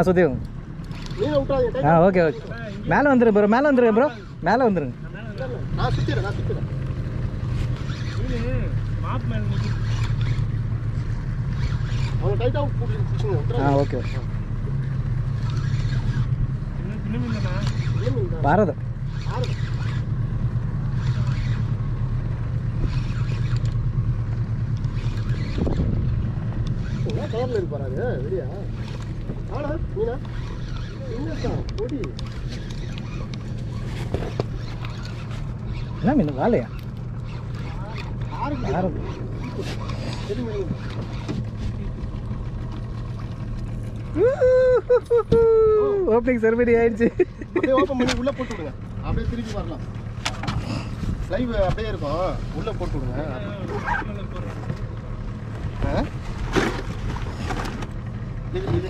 சுத்திடுங்க. Okay okay. மேலே வந்துருங்க bro, மேலே வந்துருங்க ப்ரோ, மேலே வந்துருங்க. ஓகே பாரத கலர்ல இருப்பாரு வெளியா மீனா பொடி என்ன மீன்? வாழையா? ஓப்பனிங் செரிமனி ஆயிடுச்சு. அப்படியே ஓபன் பண்ணி உள்ள போட்டு விடுங்க. அப்படியே திருப்பி வரலாம். லைவ் அப்படியே இருக்கும். உள்ள போட்டு விடுங்க. இது